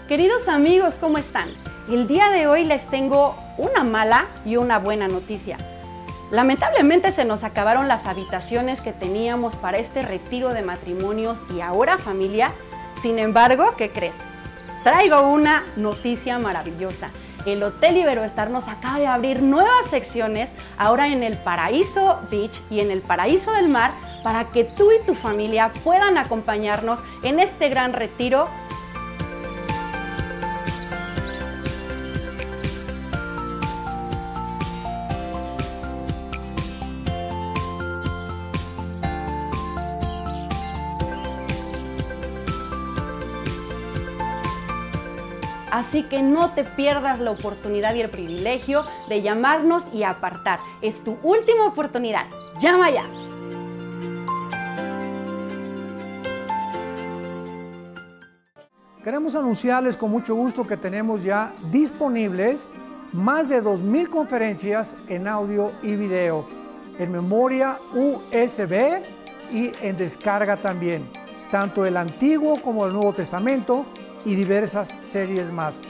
Queridos amigos, ¿cómo están? El día de hoy les tengo una mala y una buena noticia. Lamentablemente se nos acabaron las habitaciones que teníamos para este retiro de matrimonios y ahora familia. Sin embargo, ¿qué crees? Traigo una noticia maravillosa. El Hotel Iberoestar nos acaba de abrir nuevas secciones ahora en el Paraíso Beach y en el Paraíso del Mar para que tú y tu familia puedan acompañarnos en este gran retiro. Así que no te pierdas la oportunidad y el privilegio de llamarnos y apartar. Es tu última oportunidad. ¡Llama ya! Queremos anunciarles con mucho gusto que tenemos ya disponibles más de 2000 conferencias en audio y video, en memoria USB y en descarga también, tanto el Antiguo como el Nuevo Testamento y diversas series más.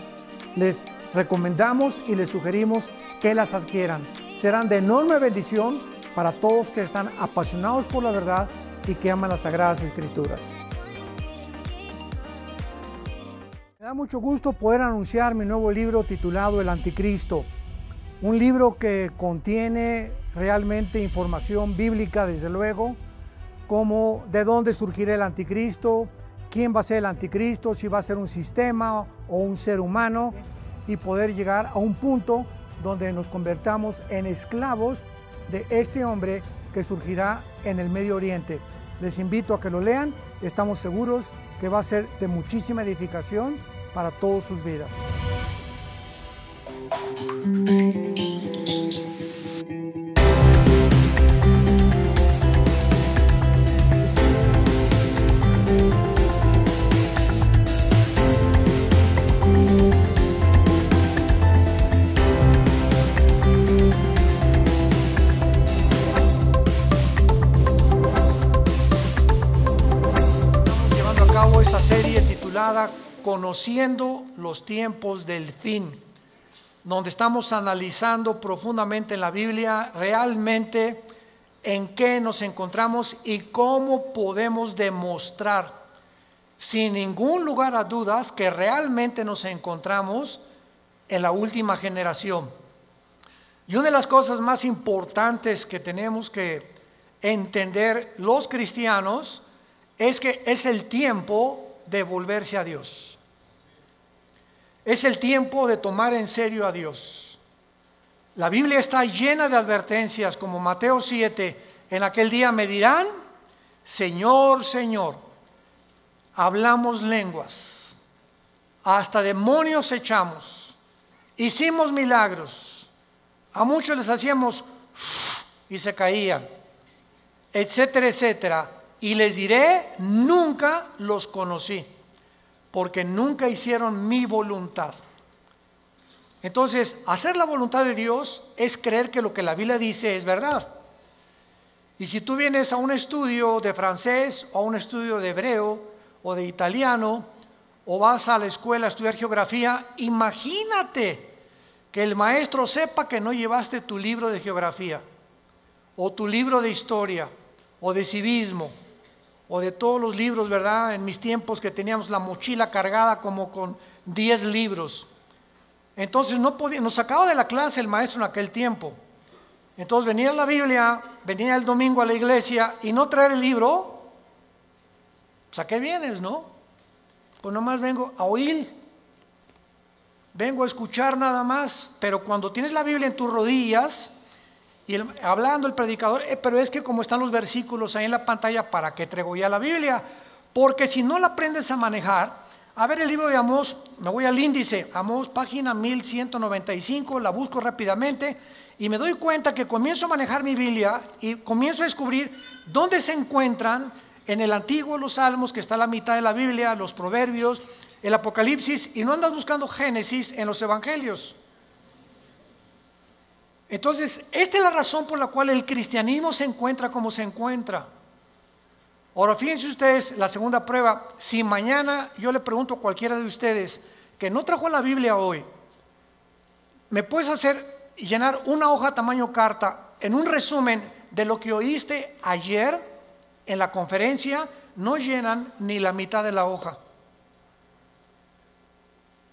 Les recomendamos y les sugerimos que las adquieran. Serán de enorme bendición para todos que están apasionados por la verdad y que aman las Sagradas Escrituras. Me da mucho gusto poder anunciar mi nuevo libro titulado El Anticristo, un libro que contiene realmente información bíblica, desde luego, como de dónde surgirá el Anticristo, quién va a ser el Anticristo, si va a ser un sistema o un ser humano, y poder llegar a un punto donde nos convertamos en esclavos de este hombre que surgirá en el Medio Oriente. Les invito a que lo lean, estamos seguros que va a ser de muchísima edificación para todas sus vidas. Esta serie titulada Conociendo los tiempos del fin, donde estamos analizando profundamente en la Biblia realmente en qué nos encontramos y cómo podemos demostrar sin ningún lugar a dudas que realmente nos encontramos en la última generación. Y una de las cosas más importantes que tenemos que entender los cristianos es que es el tiempo de volverse a Dios. Es el tiempo de tomar en serio a Dios. La Biblia está llena de advertencias, como Mateo 7, en aquel día me dirán, Señor, Señor, hablamos lenguas, hasta demonios echamos, hicimos milagros, a muchos les hacíamos y se caían, etcétera, etcétera. Y les diré, nunca los conocí, porque nunca hicieron mi voluntad. Entonces, hacer la voluntad de Dios es creer que lo que la Biblia dice es verdad. Y si tú vienes a un estudio de francés, o a un estudio de hebreo, o de italiano, o vas a la escuela a estudiar geografía, imagínate que el maestro sepa que no llevaste tu libro de geografía, o tu libro de historia, o de civismo, o de todos los libros, ¿verdad? En mis tiempos que teníamos la mochila cargada como con 10 libros. Entonces no podía, nos sacaba de la clase el maestro en aquel tiempo. Entonces venía la Biblia, venía el domingo a la iglesia y no traer el libro. Pues ¿a qué vienes, no? Pues nomás vengo a oír, vengo a escuchar nada más. Pero cuando tienes la Biblia en tus rodillas y hablando el predicador, pero es que como están los versículos ahí en la pantalla, ¿para qué traigo ya la Biblia? Porque si no la aprendes a manejar, a ver el libro de Amós, me voy al índice, Amós página 1195, la busco rápidamente y me doy cuenta que comienzo a manejar mi Biblia y comienzo a descubrir dónde se encuentran en el Antiguo los Salmos, que está a la mitad de la Biblia, los Proverbios, el Apocalipsis, y no andas buscando Génesis en los Evangelios. Entonces, esta es la razón por la cual el cristianismo se encuentra como se encuentra. Ahora, fíjense ustedes la segunda prueba. Si mañana yo le pregunto a cualquiera de ustedes que no trajo la Biblia hoy, ¿me puedes llenar una hoja tamaño carta en un resumen de lo que oíste ayer en la conferencia? No llenan ni la mitad de la hoja.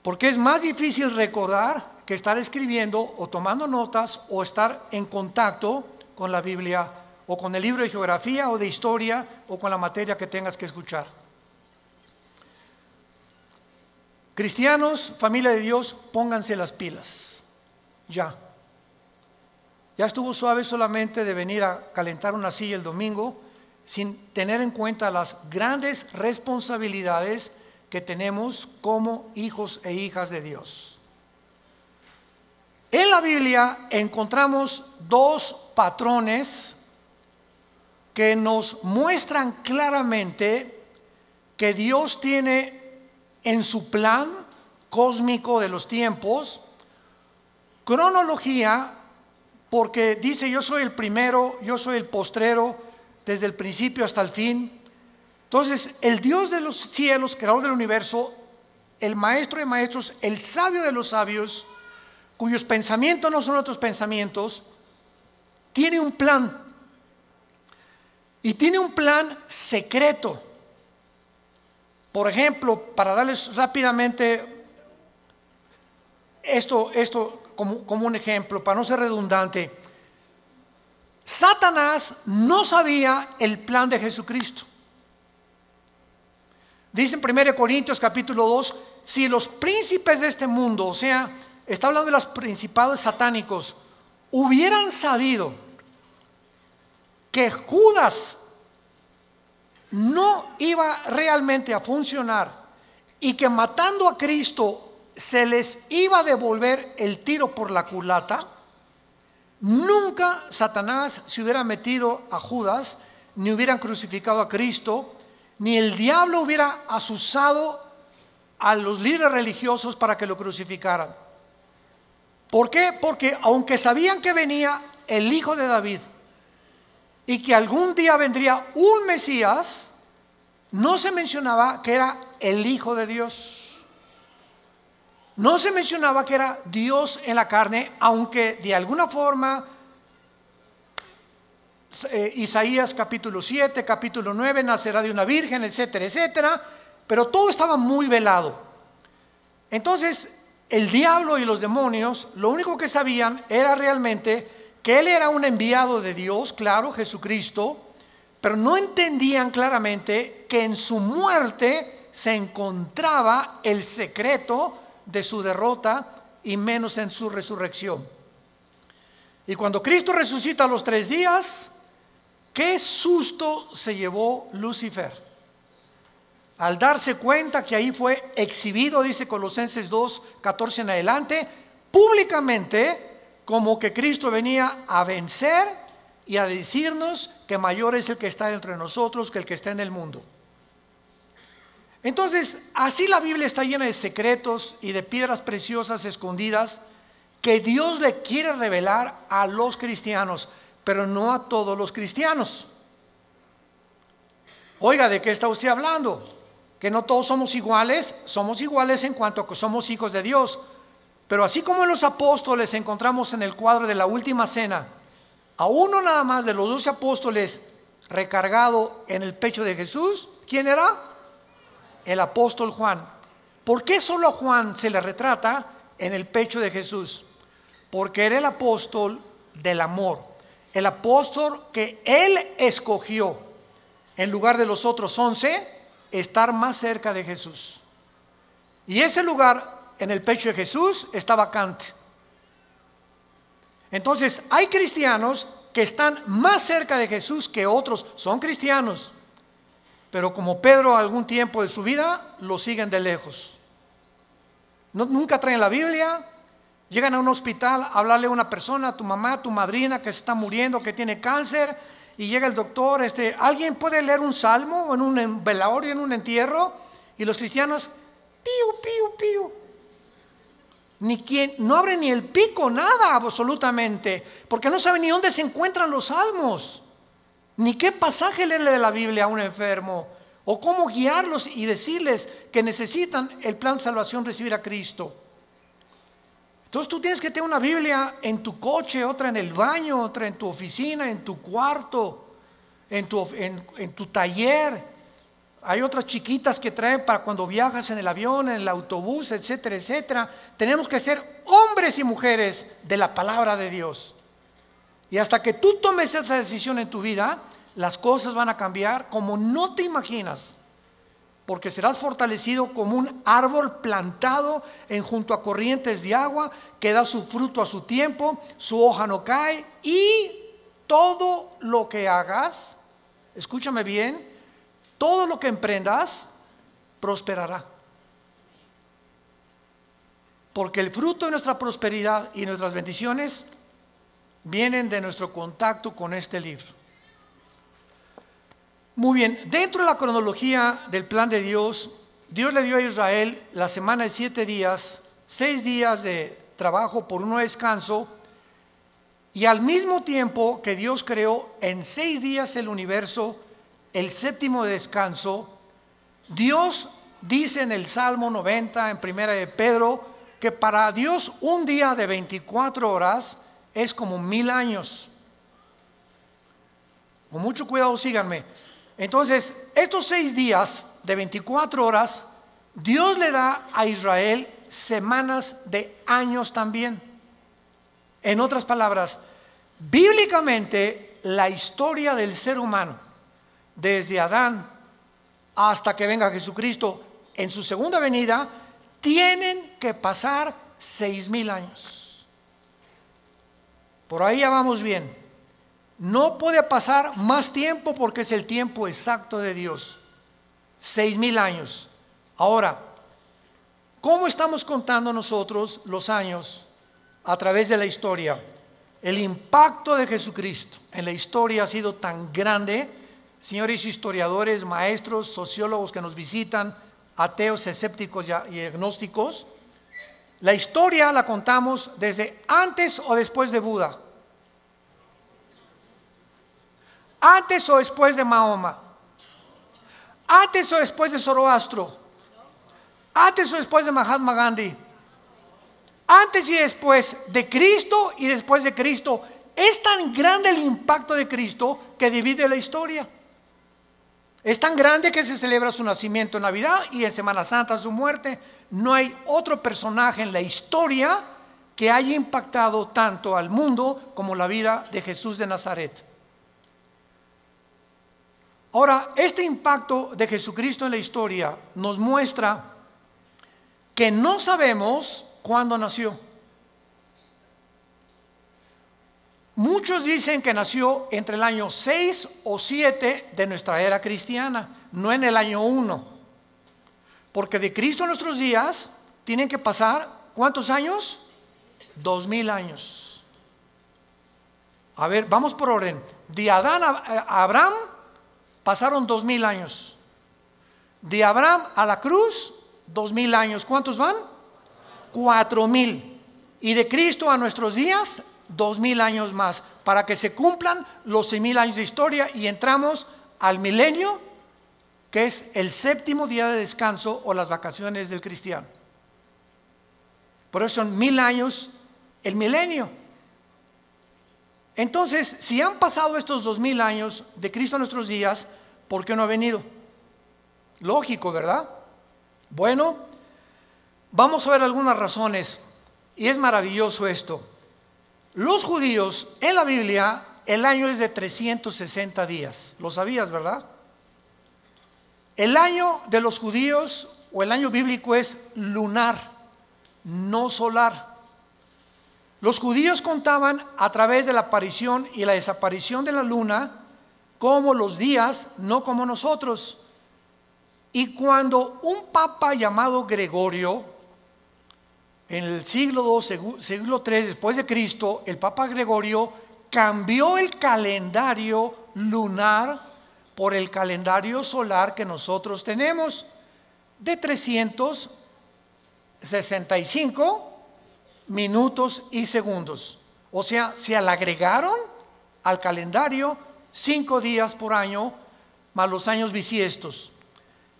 Porque es más difícil recordar que estar escribiendo o tomando notas o estar en contacto con la Biblia o con el libro de geografía o de historia o con la materia que tengas que escuchar. Cristianos, familia de Dios, pónganse las pilas. Ya estuvo suave solamente de venir a calentar una silla el domingo sin tener en cuenta las grandes responsabilidades que tenemos como hijos e hijas de Dios. En la Biblia encontramos dos patrones que nos muestran claramente que Dios tiene en su plan cósmico de los tiempos cronología, porque dice: yo soy el primero, yo soy el postrero, desde el principio hasta el fin. Entonces, el Dios de los cielos, creador del universo, el maestro de maestros, el sabio de los sabios, cuyos pensamientos no son otros pensamientos, tiene un plan. Y tiene un plan secreto. Por ejemplo, para darles rápidamente esto como un ejemplo, para no ser redundante, Satanás no sabía el plan de Jesucristo. Dice en 1 Corintios capítulo 2, si los príncipes de este mundo, o sea, está hablando de los principados satánicos, hubieran sabido que Judas no iba realmente a funcionar y que matando a Cristo se les iba a devolver el tiro por la culata, nunca Satanás se hubiera metido a Judas, ni hubieran crucificado a Cristo, ni el diablo hubiera asusado a los líderes religiosos para que lo crucificaran. ¿Por qué? Porque aunque sabían que venía el hijo de David y que algún día vendría un Mesías, no se mencionaba que era el Hijo de Dios. No se mencionaba que era Dios en la carne, aunque de alguna forma Isaías capítulo 7, capítulo 9, nacerá de una virgen, etcétera, etcétera, pero todo estaba muy velado. Entonces, el diablo y los demonios, lo único que sabían era realmente que él era un enviado de Dios, claro, Jesucristo, pero no entendían claramente que en su muerte se encontraba el secreto de su derrota y menos en su resurrección. Y cuando Cristo resucita a los 3 días, qué susto se llevó Lucifer al darse cuenta que ahí fue exhibido, dice Colosenses 2, 14 en adelante, públicamente, como que Cristo venía a vencer y a decirnos que mayor es el que está entre nosotros que el que está en el mundo. Entonces, así la Biblia está llena de secretos y de piedras preciosas escondidas que Dios le quiere revelar a los cristianos, pero no a todos los cristianos. Oiga, ¿de qué está usted hablando? Que no todos somos iguales en cuanto a que somos hijos de Dios. Pero así como en los apóstoles encontramos en el cuadro de la última cena a uno nada más de los 12 apóstoles recargado en el pecho de Jesús, ¿quién era? El apóstol Juan. ¿Por qué solo a Juan se le retrata en el pecho de Jesús? Porque era el apóstol del amor, el apóstol que él escogió en lugar de los otros 11 estar más cerca de Jesús. Y ese lugar en el pecho de Jesús está vacante. Entonces hay cristianos que están más cerca de Jesús que otros. Son cristianos, pero como Pedro algún tiempo de su vida lo siguen de lejos. Nunca traen la Biblia. Llegan a un hospital a hablarle a una persona, a tu mamá, a tu madrina que se está muriendo, que tiene cáncer, y llega el doctor, ¿alguien puede leer un salmo en un velorio, en un entierro? Y los cristianos, piu, piu, piu. No abre ni el pico, nada absolutamente, porque no sabe ni dónde se encuentran los salmos, ni qué pasaje leerle de la Biblia a un enfermo O cómo guiarlos y decirles que necesitan el plan de salvación, recibir a Cristo. Entonces tú tienes que tener una Biblia en tu coche, otra en el baño, otra en tu oficina, en tu cuarto, en tu taller. Hay otras chiquitas que traen para cuando viajas en el avión, en el autobús, etcétera, etcétera. Tenemos que ser hombres y mujeres de la palabra de Dios. Y hasta que tú tomes esa decisión en tu vida, las cosas van a cambiar como no te imaginas. Porque serás fortalecido como un árbol plantado junto a corrientes de agua, que da su fruto a su tiempo, su hoja no cae, y todo lo que hagas, escúchame bien, todo lo que emprendas prosperará. Porque el fruto de nuestra prosperidad y nuestras bendiciones vienen de nuestro contacto con este libro. Muy bien, dentro de la cronología del plan de Dios, Dios le dio a Israel la semana de 7 días, 6 días de trabajo por uno de descanso, y al mismo tiempo que Dios creó en 6 días el universo, el séptimo de descanso, Dios dice en el Salmo 90, en primera de Pedro, que para Dios un día de 24 horas es como 1000 años. Con mucho cuidado, síganme. Entonces, estos 6 días de 24 horas, Dios le da a Israel semanas de años también. En otras palabras, bíblicamente, la historia del ser humano, desde Adán hasta que venga Jesucristo en su segunda venida, tienen que pasar 6000 años. Por ahí ya vamos bien. No puede pasar más tiempo porque es el tiempo exacto de Dios. 6000 años. Ahora, ¿cómo estamos contando nosotros los años a través de la historia? El impacto de Jesucristo en la historia ha sido tan grande. Señores historiadores, maestros, sociólogos que nos visitan, ateos, escépticos y agnósticos, la historia la contamos desde antes o después de Buda, antes o después de Mahoma, antes o después de Zoroastro, antes o después de Mahatma Gandhi, antes y después de Cristo y después de Cristo. Es tan grande el impacto de Cristo que divide la historia. Es tan grande que se celebra su nacimiento en Navidad y en Semana Santa su muerte. No hay otro personaje en la historia que haya impactado tanto al mundo como la vida de Jesús de Nazaret. Ahora, este impacto de Jesucristo en la historia nos muestra que no sabemos cuándo nació. Muchos dicen que nació entre el año 6 o 7 de nuestra era cristiana, no en el año 1. Porque de Cristo a nuestros días tienen que pasar, ¿cuántos años? 2000 años. A ver, vamos por orden. De Adán a Abraham pasaron 2000 años. De Abraham a la cruz, 2000 años. ¿Cuántos van? 4000. Y de Cristo a nuestros días, 2000 años más, para que se cumplan los 6000 años de historia y entramos al milenio, que es el séptimo día de descanso o las vacaciones del cristiano. Por eso son 1000 años el milenio. Entonces, si han pasado estos 2000 años de Cristo a nuestros días, ¿por qué no ha venido? Lógico, ¿verdad? Bueno, vamos a ver algunas razones, y es maravilloso esto. Los judíos, en la Biblia, el año es de 360 días. ¿Lo sabías, verdad? El año de los judíos, o el año bíblico, es lunar, no solar. Los judíos contaban a través de la aparición y la desaparición de la luna como los días, no como nosotros. Y cuando un papa llamado Gregorio, en el siglo II, siglo III después de Cristo, el Papa Gregorio cambió el calendario lunar por el calendario solar que nosotros tenemos, de 365 minutos y segundos. O sea, se le agregaron al calendario 5 días por año, más los años bisiestos.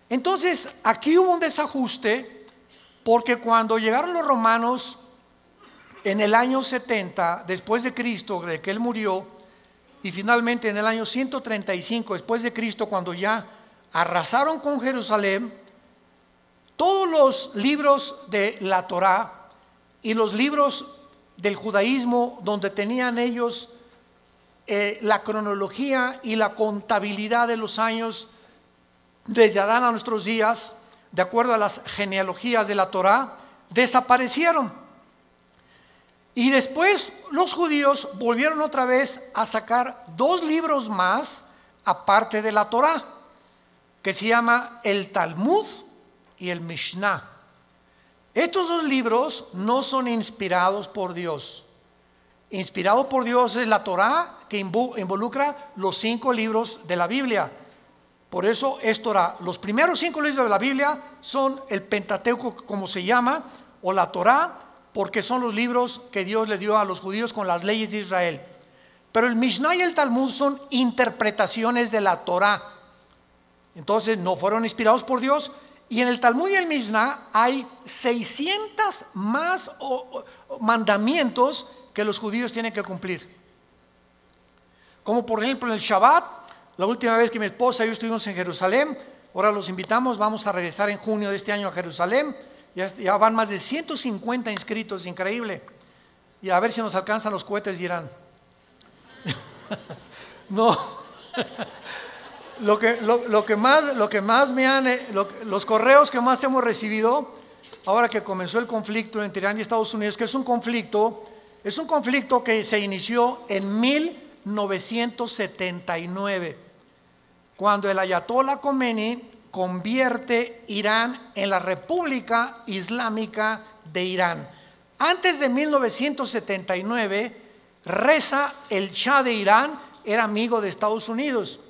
Entonces, aquí hubo un desajuste, porque cuando llegaron los romanos en el año 70 después de Cristo, de que Él murió, y finalmente en el año 135 después de Cristo, cuando ya arrasaron con Jerusalén, todos los libros de la Torá y los libros del judaísmo, donde tenían ellos la cronología y la contabilidad de los años desde Adán a nuestros días, de acuerdo a las genealogías de la Torá, desaparecieron. Y después los judíos volvieron otra vez a sacar 2 libros más aparte de la Torá, que se llama el Talmud y el Mishnah. Estos 2 libros no son inspirados por Dios. Inspirado por Dios es la Torá, que involucra los 5 libros de la Biblia. Por eso es Torá. Los primeros 5 libros de la Biblia son el Pentateuco, como se llama, o la Torá, porque son los libros que Dios le dio a los judíos con las leyes de Israel. Pero el Mishnah y el Talmud son interpretaciones de la Torá. Entonces no fueron inspirados por Dios. Y en el Talmud y el Mishnah hay 600 más mandamientos que los judíos tienen que cumplir. Como por ejemplo en el Shabbat, la última vez que mi esposa y yo estuvimos en Jerusalén, ahora los invitamos, vamos a regresar en junio de este año a Jerusalén. Ya van más de 150 inscritos, increíble. Y a ver si nos alcanzan los cohetes, dirán. No. Lo que más me han, los correos que más hemos recibido, ahora que comenzó el conflicto entre Irán y Estados Unidos, que es un conflicto que se inició en 1979, cuando el Ayatollah Khomeini convierte Irán en la República Islámica de Irán. Antes de 1979, Reza, el Shah de Irán, era amigo de Estados Unidos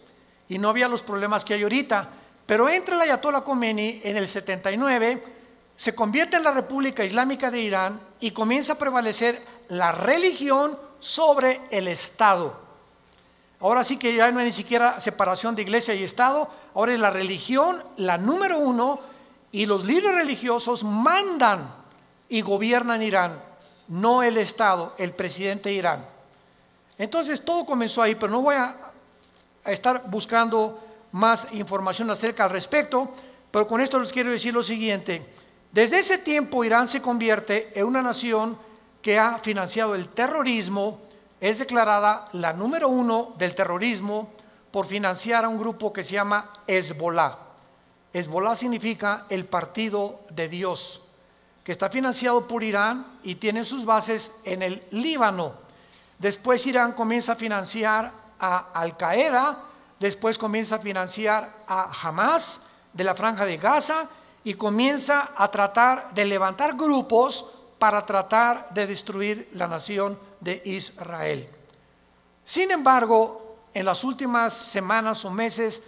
y no había los problemas que hay ahorita. Pero entra el Ayatollah Khomeini en el 79, se convierte en la República Islámica de Irán y comienza a prevalecer la religión sobre el Estado. Ahora sí que ya no hay ni siquiera separación de iglesia y Estado, ahora es la religión la número 1 y los líderes religiosos mandan y gobiernan Irán, no el Estado, el presidente de Irán. Entonces todo comenzó ahí, pero no voy a estar buscando más información acerca al respecto, pero con esto les quiero decir lo siguiente. Desde ese tiempo Irán se convierte en una nación que ha financiado el terrorismo. Es declarada la número 1 del terrorismo por financiar a un grupo que se llama Hezbollah. Hezbollah significa el partido de Dios, que está financiado por Irán y tiene sus bases en el Líbano. Después Irán comienza a financiar a Al-Qaeda, después comienza a financiar a Hamas de la Franja de Gaza y comienza a tratar de levantar grupos para tratar de destruir la nación de Israel. Sin embargo, en las últimas semanas o meses,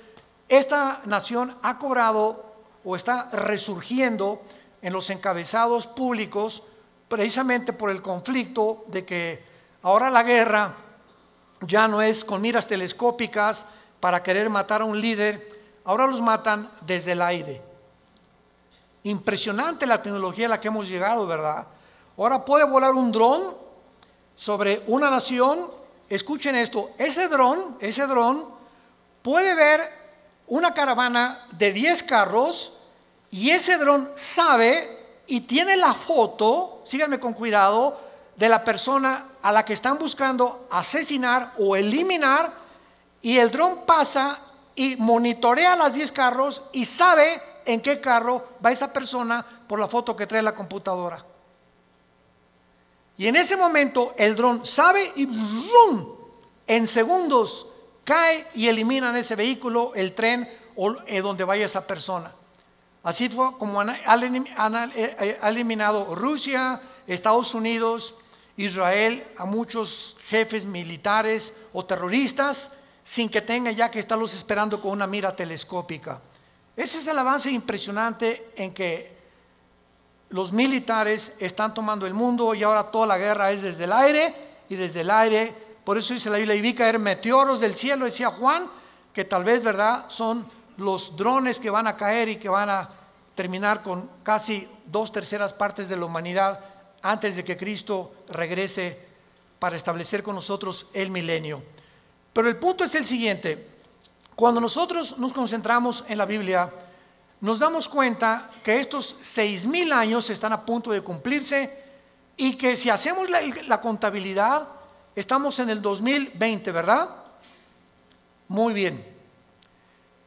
esta nación ha cobrado o está resurgiendo en los encabezados públicos, precisamente por el conflicto de que ahora la guerra ya no es con miras telescópicas para querer matar a un líder, ahora los matan desde el aire. Impresionante la tecnología a la que hemos llegado, ¿verdad? Ahora puede volar un dron sobre una nación. Escuchen esto, ese dron puede ver una caravana de 10 carros y ese dron sabe y tiene la foto, síganme con cuidado, de la persona a la que están buscando asesinar o eliminar, y el dron pasa y monitorea las 10 carros y sabe en qué carro va esa persona por la foto que trae la computadora. Y en ese momento el dron sabe y ¡rum!, en segundos cae y eliminan ese vehículo, el tren o donde vaya esa persona. Así fue como ha eliminado Rusia, Estados Unidos, Israel a muchos jefes militares o terroristas sin que tengan ya que estarlos esperando con una mira telescópica. Ese es el avance impresionante en que los militares están tomando el mundo y ahora toda la guerra es desde el aire y desde el aire. Por eso dice la Biblia, y vi caer meteoros del cielo, decía Juan, que tal vez, ¿verdad?, son los drones que van a caer y que van a terminar con casi 2/3 partes de la humanidad antes de que Cristo regrese para establecer con nosotros el milenio. Pero el punto es el siguiente: cuando nosotros nos concentramos en la Biblia, nos damos cuenta que estos 6,000 años están a punto de cumplirse y que si hacemos la contabilidad, estamos en el 2020, ¿verdad? Muy bien.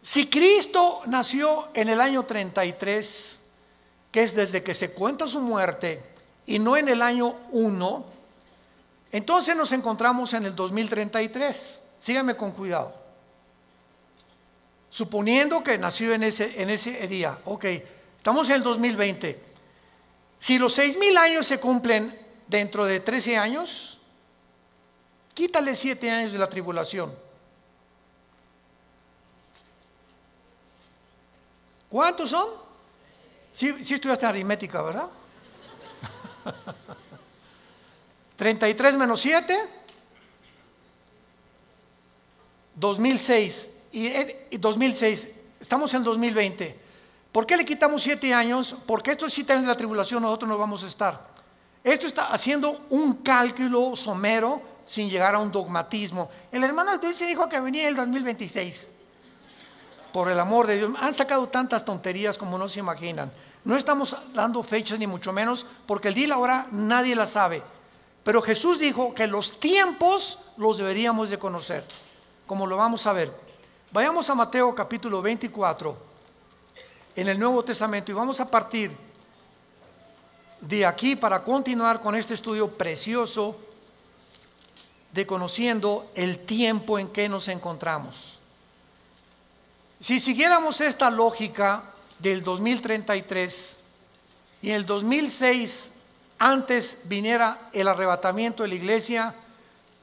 Si Cristo nació en el año 33, que es desde que se cuenta su muerte, y no en el año 1, entonces nos encontramos en el 2033. Síganme con cuidado. Suponiendo que nació en ese día, ok, estamos en el 2020. Si los 6,000 años se cumplen dentro de 13 años, quítale 7 años de la tribulación. ¿Cuántos son? Sí estudiaste aritmética, ¿verdad? 33 menos 7, 2006. Y 2006, estamos en 2020. ¿Por qué le quitamos 7 años? Porque estos 7 años de la tribulación nosotros no vamos a estar. Esto está haciendo un cálculo somero sin llegar a un dogmatismo. El hermano se dijo que venía el 2026. Por el amor de Dios, han sacado tantas tonterías como no se imaginan. No estamos dando fechas ni mucho menos, porque el día y la hora nadie la sabe. Pero Jesús dijo que los tiempos los deberíamos de conocer, como lo vamos a ver. Vayamos a Mateo capítulo 24 en el Nuevo Testamento y vamos a partir de aquí para continuar con este estudio precioso de conociendo el tiempo en que nos encontramos. Si siguiéramos esta lógica del 2033 y en el 2006 antes viniera el arrebatamiento de la iglesia,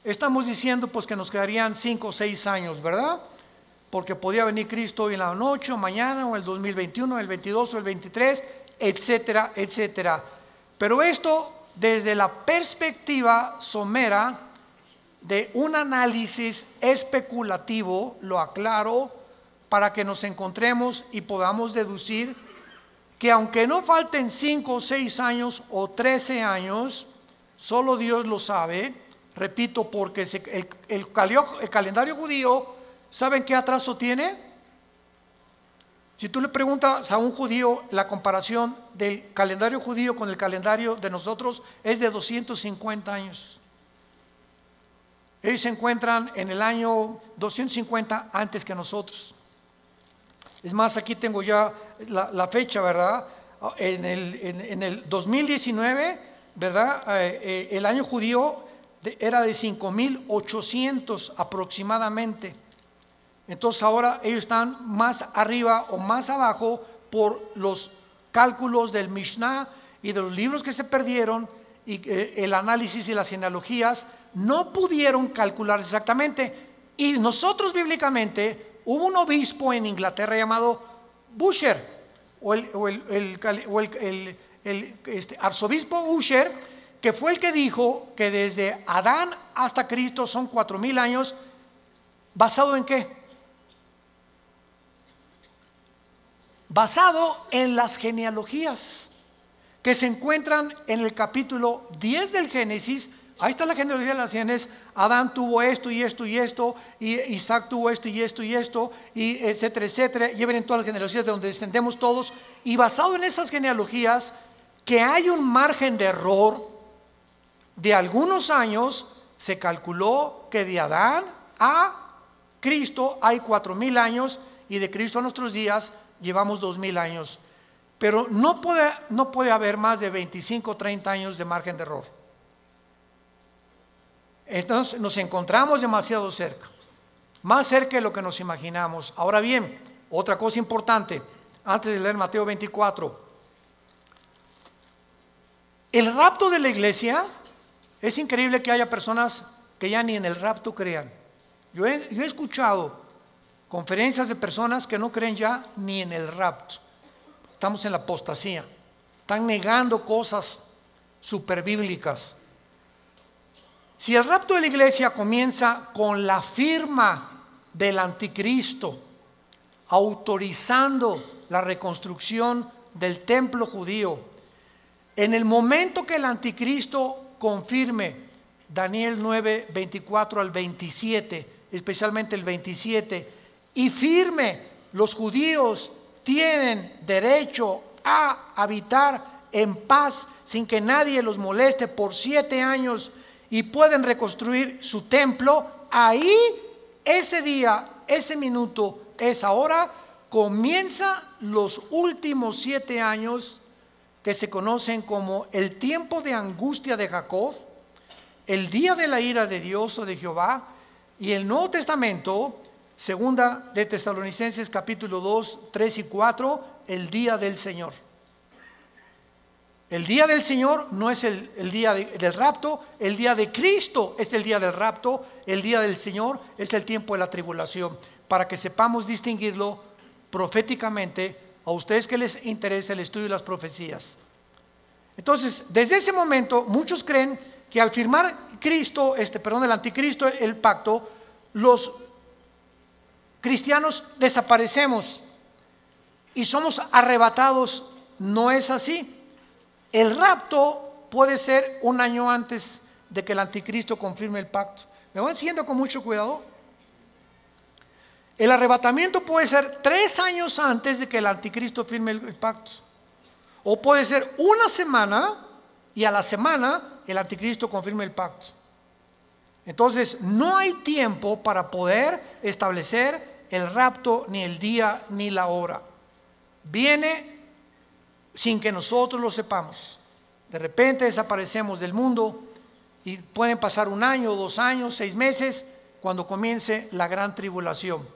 estamos diciendo pues que nos quedarían 5 o 6 años, ¿verdad? Porque podía venir Cristo hoy en la noche o mañana o el 2021, el 22 o el 23, etcétera, etcétera. Pero esto desde la perspectiva somera de un análisis especulativo, lo aclaro, para que nos encontremos y podamos deducir que aunque no falten 5 o 6 años o 13 años, solo Dios lo sabe, repito, porque el calendario judío, ¿saben qué atraso tiene? Si tú le preguntas a un judío, la comparación del calendario judío con el calendario de nosotros es de 250 años. Ellos se encuentran en el año 250 antes que nosotros. Es más, aquí tengo ya la fecha, ¿verdad? En el 2019, ¿verdad? El año judío era de 5,800 aproximadamente. Entonces ahora ellos están más arriba o más abajo por los cálculos del Mishnah y de los libros que se perdieron y el análisis y las genealogías no pudieron calcular exactamente. Y nosotros bíblicamente, hubo un obispo en Inglaterra llamado Busher, arzobispo Busher, que fue el que dijo que desde Adán hasta Cristo son 4,000 años. ¿Basado en qué? Basado en las genealogías que se encuentran en el capítulo 10 del Génesis. Ahí está la genealogía de las naciones. Adán tuvo esto y esto y esto, y Isaac tuvo esto y esto y esto, y etcétera, etcétera. Y ven todas las genealogías de donde descendemos todos. Y basado en esas genealogías, que hay un margen de error de algunos años, se calculó que de Adán a Cristo hay 4,000 años, y de Cristo a nuestros días llevamos 2,000 años. Pero no puede haber más de 25 o 30 años de margen de error. Entonces nos encontramos demasiado cerca, más cerca de lo que nos imaginamos. Ahora bien, otra cosa importante, antes de leer Mateo 24, el rapto de la iglesia, es increíble que haya personas que ya ni en el rapto crean. Yo he escuchado conferencias de personas que no creen ya ni en el rapto. Estamos en la apostasía, están negando cosas superbíblicas. Si el rapto de la iglesia comienza con la firma del anticristo autorizando la reconstrucción del templo judío. En el momento que el anticristo confirme Daniel 9, 24 al 27, especialmente el 27, y firme, los judíos tienen derecho a habitar en paz sin que nadie los moleste por 7 años y pueden reconstruir su templo, ahí, ese día, ese minuto, esa hora, comienza los últimos 7 años que se conocen como el tiempo de angustia de Jacob, el día de la ira de Dios o de Jehová, y el Nuevo Testamento, segunda de Tesalonicenses capítulo 2, 3 y 4, el día del Señor. El día del Señor no es el día del rapto, el día de Cristo es el día del rapto, el día del Señor es el tiempo de la tribulación, para que sepamos distinguirlo proféticamente a ustedes que les interesa el estudio de las profecías. Entonces, desde ese momento, muchos creen que al firmar el anticristo, el pacto, los cristianos desaparecemos y somos arrebatados. No es así. El rapto puede ser 1 año antes de que el anticristo confirme el pacto. ¿Me van siguiendo con mucho cuidado? El arrebatamiento puede ser 3 años antes de que el anticristo firme el pacto. O puede ser 1 semana y a la semana el anticristo confirme el pacto. Entonces no hay tiempo para poder establecer el rapto, ni el día ni la hora. Viene sin que nosotros lo sepamos. De repente desaparecemos del mundo y pueden pasar 1 año, 2 años, 6 meses cuando comience la gran tribulación.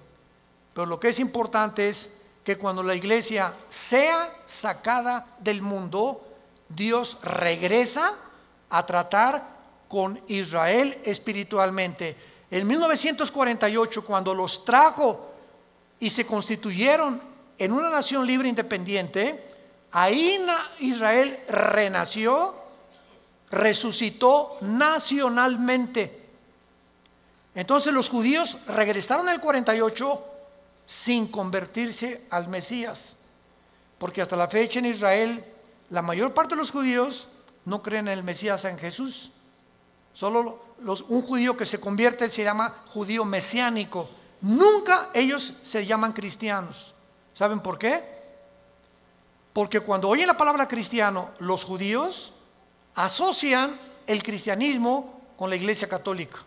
Pero lo que es importante es que cuando la iglesia sea sacada del mundo, Dios regresa a tratar con Israel espiritualmente. En 1948, cuando los trajo y se constituyeron en una nación libre e independiente, ahí Israel renació, resucitó nacionalmente. Entonces los judíos regresaron en el 48 sin convertirse al Mesías, porque hasta la fecha en Israel la mayor parte de los judíos no creen en el Mesías, en Jesús. Solo un judío que se convierte se llama judío mesiánico. Nunca ellos se llaman cristianos. ¿Saben por qué? Porque cuando oyen la palabra cristiano, los judíos asocian el cristianismo con la Iglesia Católica.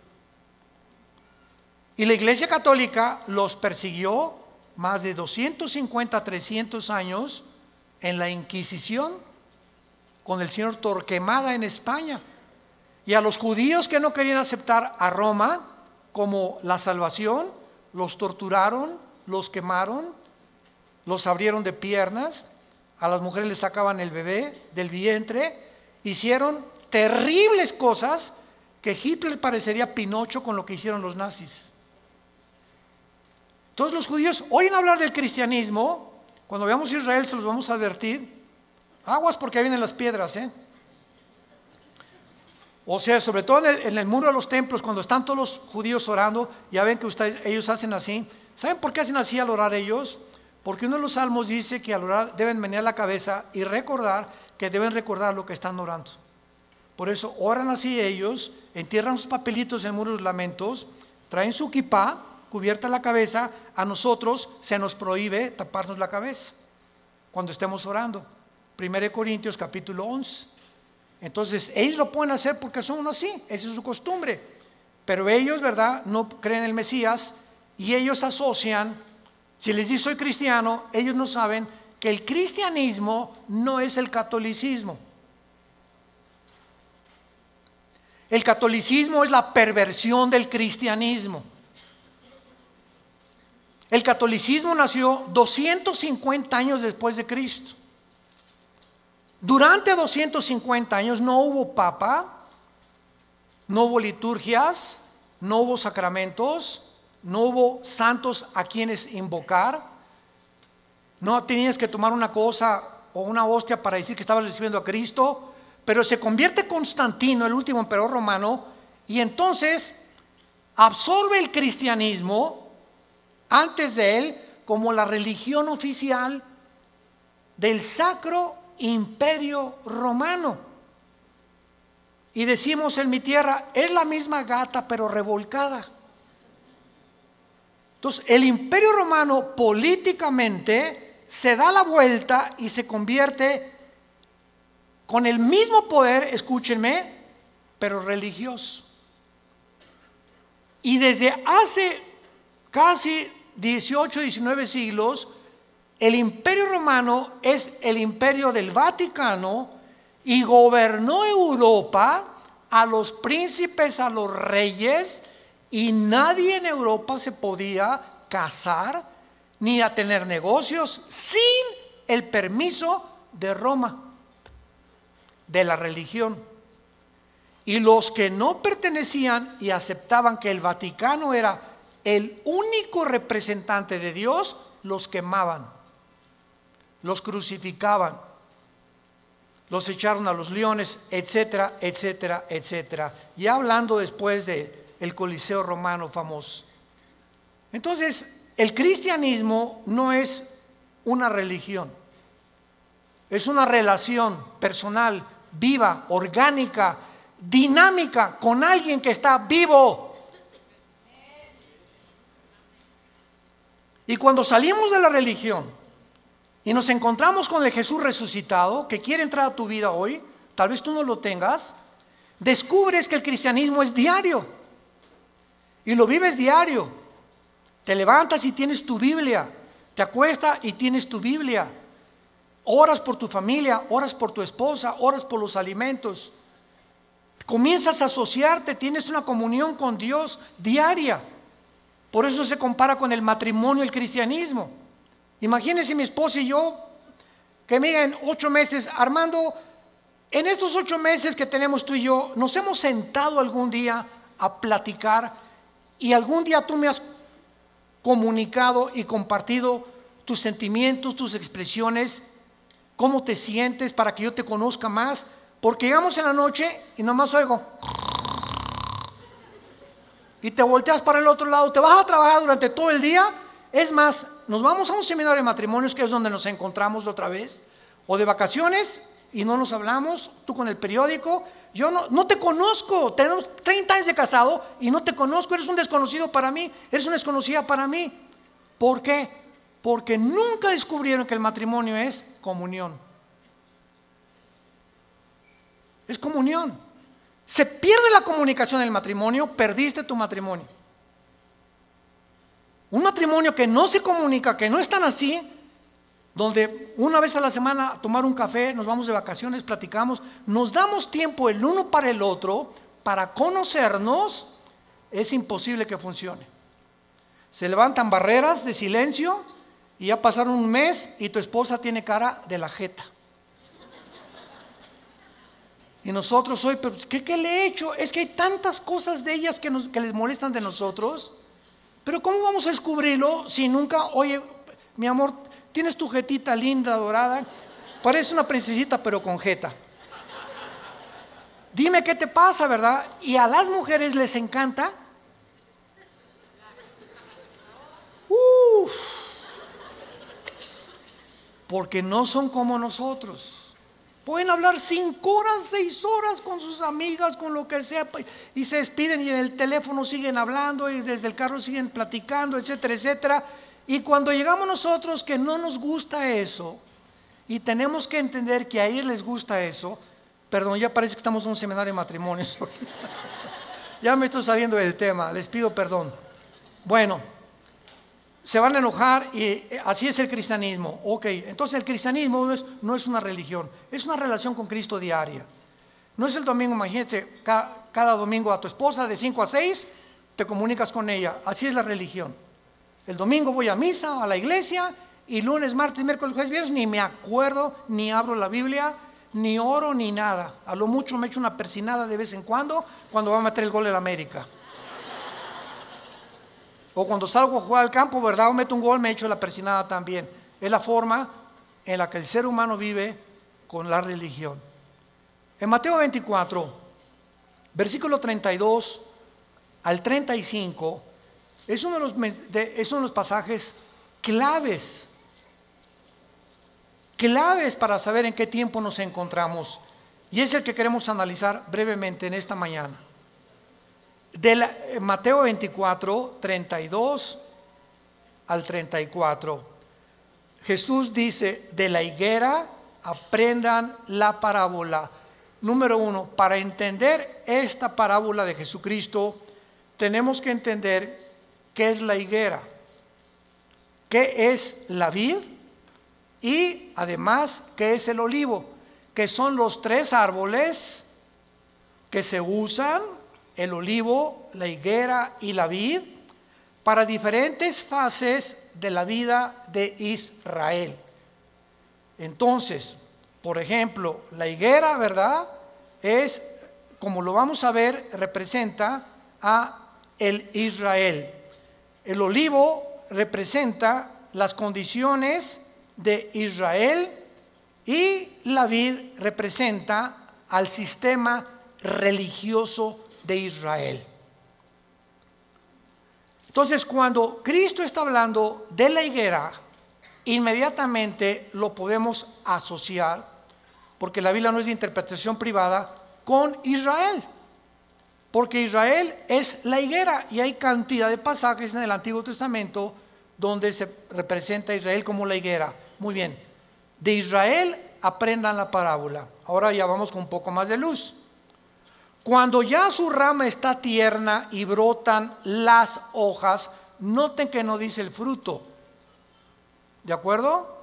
Y la Iglesia Católica los persiguió más de 250, 300 años en la Inquisición con el señor Torquemada en España. Y a los judíos que no querían aceptar a Roma como la salvación, los torturaron, los quemaron, los abrieron de piernas, a las mujeres les sacaban el bebé del vientre, hicieron terribles cosas que Hitler parecería Pinocho con lo que hicieron los nazis. Todos los judíos oyen hablar del cristianismo. Cuando veamos a Israel se los vamos a advertir. Aguas porque ahí vienen las piedras, O sea, sobre todo en el muro de los templos, cuando están todos los judíos orando, ya ven que ellos hacen así. ¿Saben por qué hacen así al orar ellos? Porque uno de los salmos dice que al orar deben menear la cabeza y recordar que deben recordar lo que están orando. Por eso oran así ellos, entierran sus papelitos en el muro de los lamentos, traen su kipá, cubierta la cabeza. A nosotros se nos prohíbe taparnos la cabeza cuando estemos orando. 1 Corintios capítulo 11. Entonces ellos lo pueden hacer porque son así, esa es su costumbre. Pero ellos, ¿verdad?, no creen en el Mesías y ellos asocian. Si les dice soy cristiano, ellos no saben que el cristianismo no es el catolicismo. El catolicismo es la perversión del cristianismo. El catolicismo nació 250 años después de Cristo. Durante 250 años no hubo papa, no hubo liturgias, no hubo sacramentos, no hubo santos a quienes invocar. No tenías que tomar una cosa o una hostia para decir que estabas recibiendo a Cristo. Pero se convierte Constantino, el último emperador romano, y entonces absorbe el cristianismo antes de él como la religión oficial del Sacro Imperio Romano. Y decimos en mi tierra, es la misma gata pero revolcada. Entonces, el Imperio Romano políticamente se da la vuelta y se convierte con el mismo poder, escúchenme, pero religioso. Y desde hace casi 18, 19 siglos, el Imperio Romano es el imperio del Vaticano y gobernó Europa, a los príncipes, a los reyes, y nadie en Europa se podía casar ni a tener negocios sin el permiso de Roma, de la religión. Y los que no pertenecían y aceptaban que el Vaticano era el único representante de Dios, los quemaban, los crucificaban, los echaron a los leones, etcétera, etcétera, etcétera. Ya hablando después del Coliseo romano famoso. Entonces, el cristianismo no es una religión, es una relación personal, viva, orgánica, dinámica, con alguien que está vivo. Y cuando salimos de la religión y nos encontramos con el Jesús resucitado, que quiere entrar a tu vida hoy, tal vez tú no lo tengas, descubres que el cristianismo es diario. Y lo vives diario. Te levantas y tienes tu Biblia. Te acuestas y tienes tu Biblia. Oras por tu familia, oras por tu esposa, oras por los alimentos. Comienzas a asociarte, tienes una comunión con Dios diaria. Por eso se compara con el matrimonio el cristianismo. Imagínense mi esposa y yo, que me digan 8 meses, Armando, en estos 8 meses que tenemos tú y yo, nos hemos sentado algún día a platicar y algún día tú me has comunicado y compartido tus sentimientos, tus expresiones, cómo te sientes para que yo te conozca más, porque llegamos en la noche y nomás oigo y te volteas para el otro lado, te vas a trabajar durante todo el día. Es más, nos vamos a un seminario de matrimonios, que es donde nos encontramos otra vez, o de vacaciones y no nos hablamos, tú con el periódico. Yo no te conozco, tenemos 30 años de casado y no te conozco, eres un desconocido para mí, eres una desconocida para mí. ¿Por qué? Porque nunca descubrieron que el matrimonio es comunión. Es comunión. Se pierde la comunicación en el matrimonio, perdiste tu matrimonio. Un matrimonio que no se comunica, que no están así, donde una vez a la semana a tomar un café, nos vamos de vacaciones, platicamos, nos damos tiempo el uno para el otro para conocernos, es imposible que funcione. Se levantan barreras de silencio y ya pasaron un mes y tu esposa tiene cara de la jeta. Y nosotros hoy, pero ¿qué le he hecho? Es que hay tantas cosas de ellas que les molestan de nosotros. Pero ¿cómo vamos a descubrirlo si nunca, oye, mi amor, tienes tu jetita linda, dorada, parece una princesita pero con jeta? Dime qué te pasa, ¿verdad? Y a las mujeres les encanta. Porque no son como nosotros. Pueden hablar 5 horas, 6 horas con sus amigas, con lo que sea, y se despiden y en el teléfono siguen hablando y desde el carro siguen platicando, etcétera, etcétera. Y cuando llegamos nosotros que no nos gusta eso y tenemos que entender que a ellos les gusta eso, perdón, ya parece que estamos en un seminario de matrimonios. Ya me estoy saliendo del tema, les pido perdón. Bueno, se van a enojar y así es el cristianismo. Ok, entonces el cristianismo no es una religión, es una relación con Cristo diaria. No es el domingo, imagínate, cada domingo a tu esposa de 5 a 6 te comunicas con ella. Así es la religión. El domingo voy a misa, a la iglesia, y lunes, martes, miércoles, jueves, viernes ni me acuerdo, ni abro la Biblia, ni oro, ni nada. A lo mucho me echo una persinada de vez en cuando va a meter el gol de la América. O cuando salgo a jugar al campo, ¿verdad? O meto un gol, me echo la persinada también. Es la forma en la que el ser humano vive con la religión. En Mateo 24, versículo 32 al 35, es uno de los pasajes claves para saber en qué tiempo nos encontramos. Y es el que queremos analizar brevemente en esta mañana. De Mateo 24, 32 al 34. Jesús dice, de la higuera aprendan la parábola. Número 1, para entender esta parábola de Jesucristo, tenemos que entender qué es la higuera, qué es la vid y además qué es el olivo, que son los tres árboles que se usan, el olivo, la higuera y la vid, para diferentes fases de la vida de Israel. Entonces, por ejemplo, la higuera, ¿verdad? Es, como lo vamos a ver, representa a el Israel. El olivo representa las condiciones de Israel y la vid representa al sistema religioso de Israel. Entonces, cuando Cristo está hablando de la higuera, inmediatamente lo podemos asociar, porque la Biblia no es de interpretación privada, con Israel. Porque Israel es la higuera y hay cantidad de pasajes en el Antiguo Testamento donde se representa a Israel como la higuera. Muy bien, de Israel aprendan la parábola. Ahora ya vamos con un poco más de luz. Cuando ya su rama está tierna y brotan las hojas, noten que no dice el fruto. ¿De acuerdo?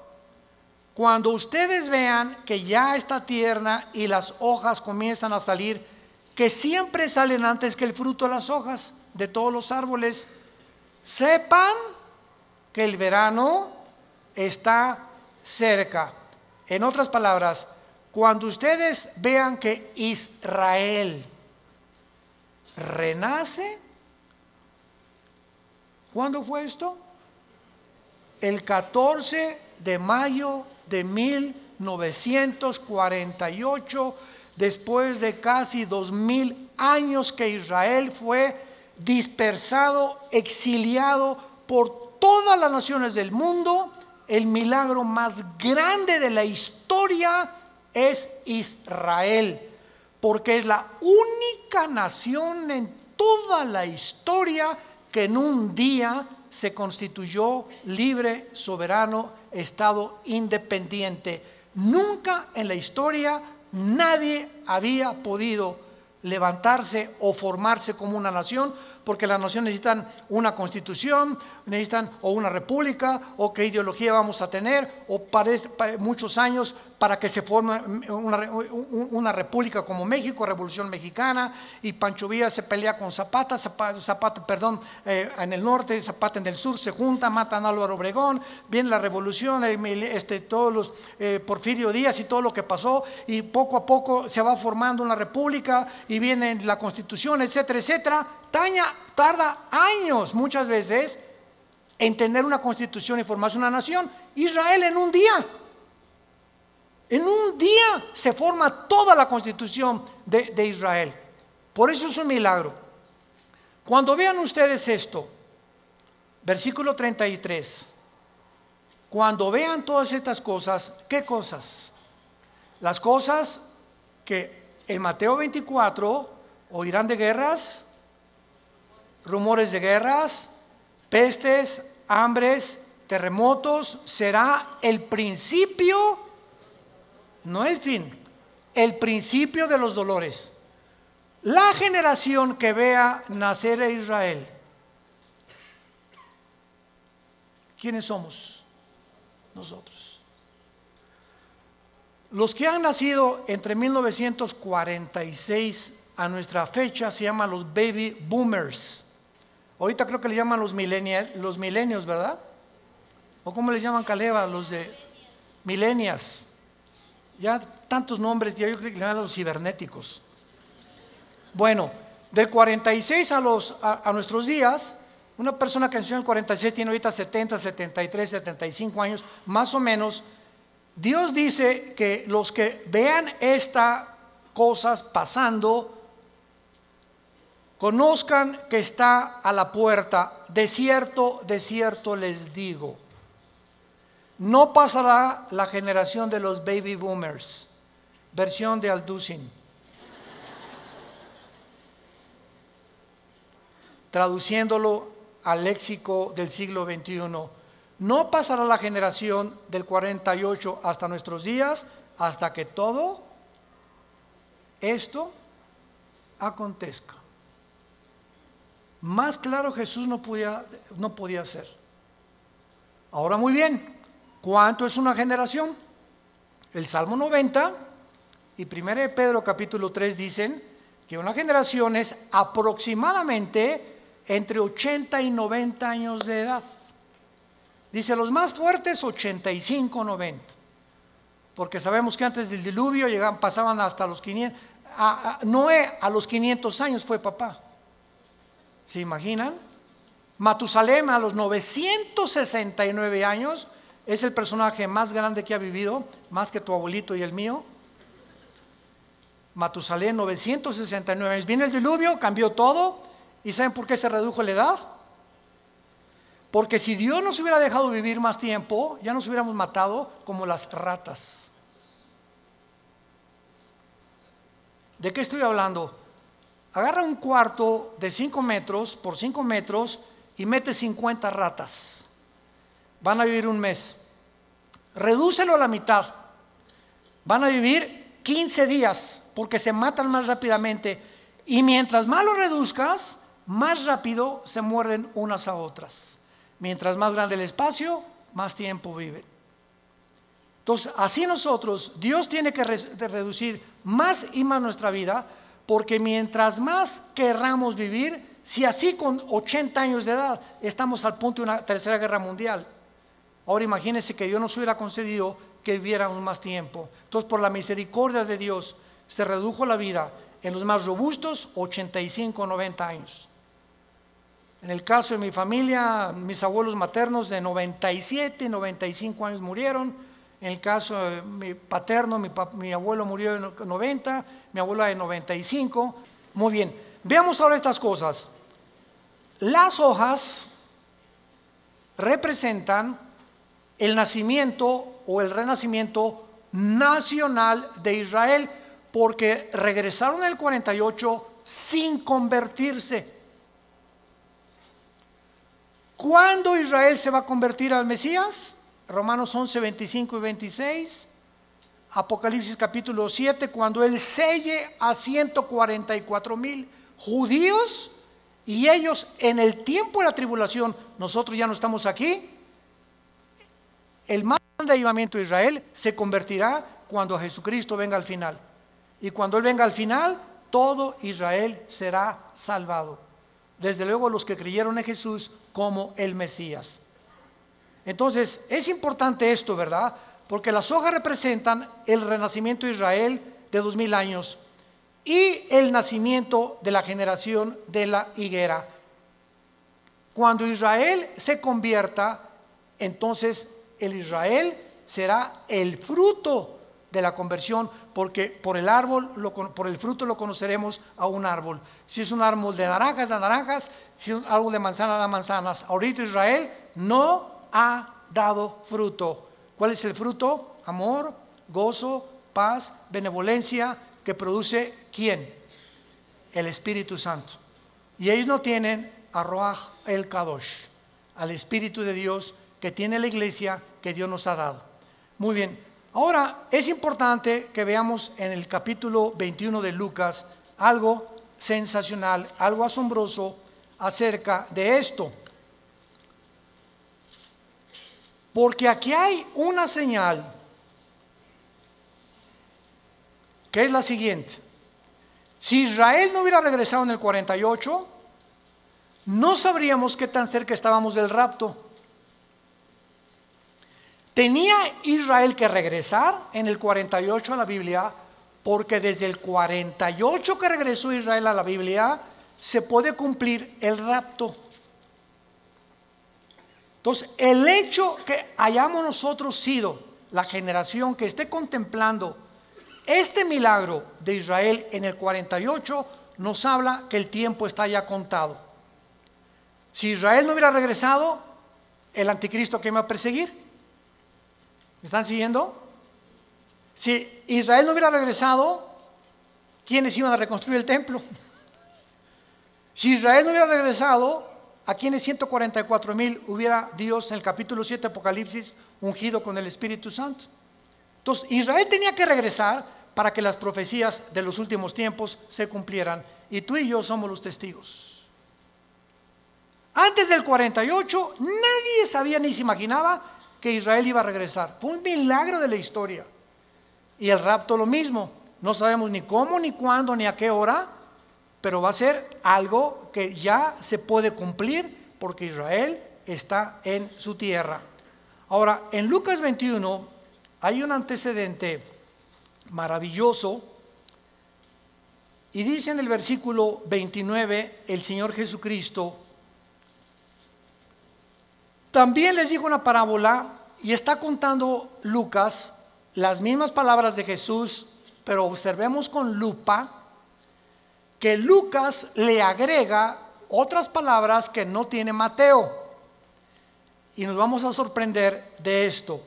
Cuando ustedes vean que ya está tierna y las hojas comienzan a salir, que siempre salen antes que el fruto de las hojas de todos los árboles, sepan que el verano está cerca. En otras palabras, cuando ustedes vean que Israel renace, ¿cuándo fue esto? El 14 de mayo de 1948, después de casi 2000 años que Israel fue dispersado, exiliado por todas las naciones del mundo. El milagro más grande de la historia es Israel, porque es la única nación en toda la historia que en un día se constituyó libre, soberano, estado independiente. Nunca en la historia nadie había podido levantarse o formarse como una nación, porque las naciones necesitan una constitución, necesitan o una república, o qué ideología vamos a tener, o para muchos años para que se forme una república como México, Revolución Mexicana, y Pancho Villa se pelea con Zapata, en el norte, Zapata en el sur, se junta, matan a Álvaro Obregón, viene la revolución, todos los Porfirio Díaz y todo lo que pasó, y poco a poco se va formando una república, y viene la constitución, etcétera, etcétera. Tarda años muchas veces en tener una constitución y formarse una nación. Israel en un día se forma toda la constitución de Israel. Por eso es un milagro. Cuando vean ustedes esto, versículo 33, cuando vean todas estas cosas, ¿qué cosas? Las cosas que en Mateo 24 oirán de guerras, rumores de guerras, pestes, hambres, terremotos. Será el principio, no el fin, el principio de los dolores. La generación que vea nacer a Israel, ¿quiénes somos? Nosotros. Los que han nacido entre 1946 a nuestra fecha se llaman los baby boomers. Ahorita creo que le llaman los millennials, ¿verdad? ¿O cómo les llaman, Caleva? Los de millennials. Ya tantos nombres, ya yo creo que le llaman los cibernéticos. Bueno, del 46 a nuestros días, una persona que nació en el 46 tiene ahorita 70, 73, 75 años, más o menos. Dios dice que los que vean estas cosas pasando, conozcan que está a la puerta. De cierto les digo. no pasará la generación de los baby boomers, versión de Alducin. Traduciéndolo al léxico del siglo XXI, no pasará la generación del 48 hasta nuestros días, hasta que todo esto acontezca. Más claro Jesús no podía ser. Ahora muy bien, ¿cuánto es una generación? El Salmo 90 y 1 de Pedro capítulo 3 dicen que una generación es aproximadamente entre 80 y 90 años de edad. Dice los más fuertes 85, 90. Porque sabemos que antes del diluvio pasaban hasta los 500. Noé a los 500 años fue papá. ¿Se imaginan? Matusalem a los 969 años es el personaje más grande que ha vivido, más que tu abuelito y el mío. Matusalem, 969 años. Viene el diluvio, cambió todo. ¿Y saben por qué se redujo la edad? Porque si Dios nos hubiera dejado vivir más tiempo, ya nos hubiéramos matado como las ratas. ¿De qué estoy hablando? Agarra un cuarto de 5 metros por 5 metros y mete 50 ratas. Van a vivir un mes. Redúcelo a la mitad. Van a vivir 15 días porque se matan más rápidamente. Y mientras más lo reduzcas, más rápido se muerden unas a otras. Mientras más grande el espacio, más tiempo viven. Entonces, así nosotros, Dios tiene que reducir más y más nuestra vida, porque mientras más querramos vivir, si así con 80 años de edad estamos al punto de una tercera guerra mundial, ahora imagínense que Dios nos hubiera concedido que viviéramos más tiempo. Entonces, por la misericordia de Dios, se redujo la vida en los más robustos, 85, 90 años. En el caso de mi familia, mis abuelos maternos de 97, 95 años murieron. En el caso de mi paterno, mi abuelo murió de 90, mi abuela de 95. Muy bien, veamos ahora estas cosas. Las hojas representan el nacimiento o el renacimiento nacional de Israel, porque regresaron en el 48 sin convertirse. ¿Cuándo Israel se va a convertir al Mesías? Romanos 11, 25 y 26. Apocalipsis capítulo 7, cuando Él selle a 144,000 judíos, y ellos en el tiempo de la tribulación, nosotros ya no estamos aquí, el más grande avivamiento de Israel se convertirá cuando Jesucristo venga al final. Y cuando Él venga al final, todo Israel será salvado. Desde luego los que creyeron en Jesús como el Mesías. Entonces, es importante esto, ¿verdad? Porque las hojas representan el renacimiento de Israel de 2000 años y el nacimiento de la generación de la higuera. Cuando Israel se convierta, entonces el Israel será el fruto de la conversión, porque por el fruto lo conoceremos a un árbol. Si es un árbol de naranjas, da naranjas; si es un árbol de manzanas, da manzanas. Ahorita Israel no ha dado fruto. ¿Cuál es el fruto? Amor, gozo, paz, benevolencia, que produce ¿quién? El Espíritu Santo. Y ellos no tienen a Ruach el Kadosh, al Espíritu de Dios que tiene la iglesia que Dios nos ha dado. Muy bien. Ahora, es importante que veamos en el capítulo 21 de Lucas algo sensacional, algo asombroso acerca de esto. Porque aquí hay una señal que es la siguiente. Si Israel no hubiera regresado en el 48, no sabríamos qué tan cerca estábamos del rapto. Tenía Israel que regresar en el 48 a la Biblia, porque desde el 48 que regresó Israel a la Biblia, se puede cumplir el rapto. Entonces, el hecho que hayamos nosotros sido la generación que esté contemplando este milagro de Israel en el 48, nos habla que el tiempo está ya contado. Si Israel no hubiera regresado, el anticristo, ¿qué me va a perseguir? ¿Me están siguiendo? Si Israel no hubiera regresado, ¿quiénes iban a reconstruir el templo? Si Israel no hubiera regresado, ¿a quiénes 144,000 hubiera Dios en el capítulo 7 de Apocalipsis ungido con el Espíritu Santo? Entonces, Israel tenía que regresar para que las profecías de los últimos tiempos se cumplieran. Y tú y yo somos los testigos. Antes del 48, nadie sabía ni se imaginaba que Israel iba a regresar. Fue un milagro de la historia. Y el rapto lo mismo. No sabemos ni cómo, ni cuándo, ni a qué hora, pero va a ser algo que ya se puede cumplir porque Israel está en su tierra. Ahora, en Lucas 21 hay un antecedente maravilloso y dice en el versículo 29 el Señor Jesucristo: también les dijo una parábola, y está contando Lucas las mismas palabras de Jesús, pero observemos con lupa que Lucas le agrega otras palabras que no tiene Mateo. Y nos vamos a sorprender de esto.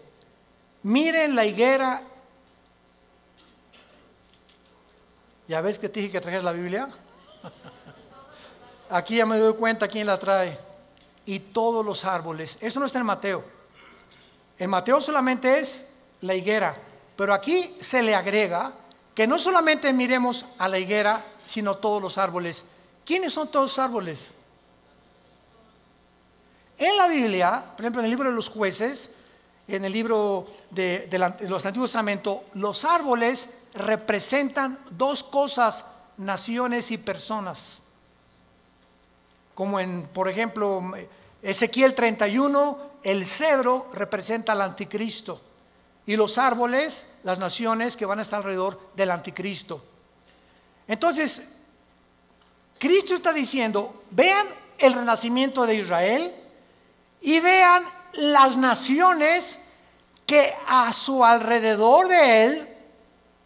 Miren la higuera. ¿Ya ves que te dije que trajeras la Biblia? Aquí ya me doy cuenta quién la trae. Y todos los árboles. Eso no está en Mateo. En Mateo solamente es la higuera. Pero aquí se le agrega que no solamente miremos a la higuera, sino todos los árboles. ¿Quiénes son todos los árboles? En la Biblia, por ejemplo, en el libro de los jueces, en el libro de los Antiguos Testamentos, los árboles representan dos cosas: naciones y personas. Como en, por ejemplo, Ezequiel 31, el cedro representa al anticristo. Y los árboles, las naciones que van a estar alrededor del anticristo. Entonces, Cristo está diciendo: vean el renacimiento de Israel y vean las naciones que a su alrededor de él,